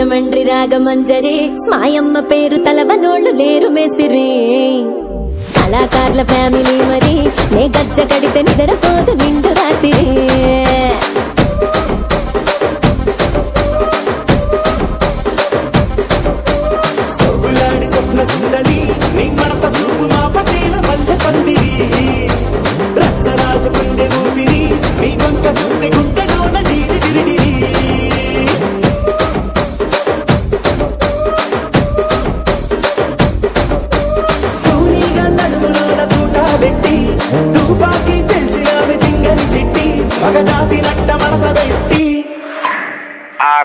రాజమండ్రి రాగమంజరి మాయమ్మ పేరు తలవనోళ్ళు లేరు మేస్తిరి కళాకారుల ఫ్యామిలీ మరి నే గజ్జ కడితే నిద్రపోదు నిండు రాత్రి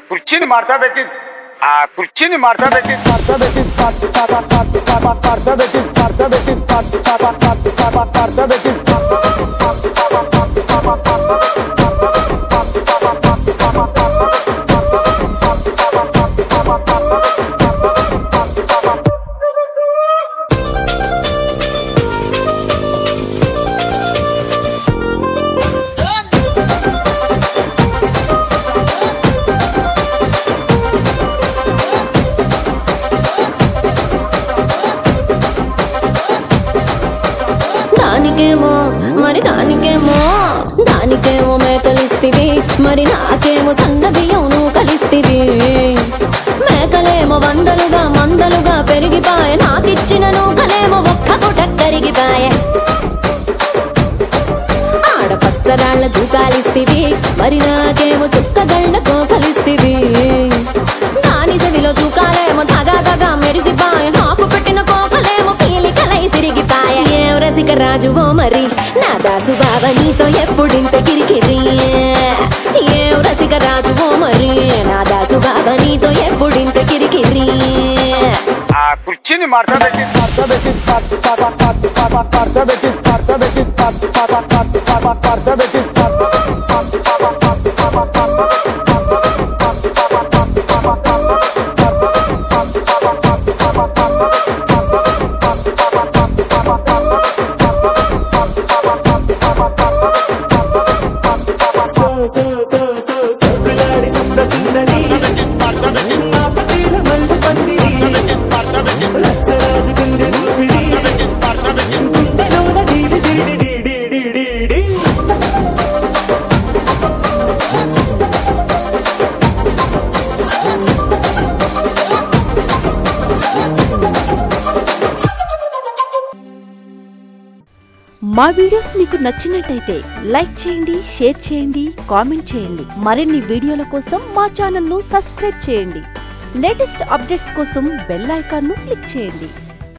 కుర్చీని మార్చబెట్టి దానికేమో మేకలిస్తివి మరి నాకేమో సన్న బియ్యం నువ్వు కలిస్తివి మేకలేమో మందలుగా పెరిగిపాయే నాకిచ్చిన నూకలేమో ఒక్క పూట కరిగిపాయే ఆడపచ్చరాళ్ల జూకాలిస్తివి మరి నాకేమో చుక్కగళ్ళ కోకలిస్తివి దాని చెవిలో జూకాలేమో దగా మెరిసిపాయే నాకు పెట్టిన కోకలేమో పీలికలై సిరిగిపాయే ఏం రసిక రాజువో మరి నా దాసు బావ నీతో ఎప్పుడింత కిరికిరి ఏం రసిక రాజువో మరి నా దాసు బావ నీతో ఎప్పుడింత కిరికిరి కుర్చీని మార్చబెట్టి మా వీడియోస్ మీకు నచ్చినట్టయితే లైక్ చేయండి, షేర్ చేయండి, కామెంట్ చేయండి. మరిన్ని వీడియోల కోసం మా ఛానల్ ను సబ్స్క్రైబ్ చేయండి. లేటెస్ట్ అప్డేట్స్ కోసం బెల్ ఐకాన్ ను క్లిక్ చేయండి.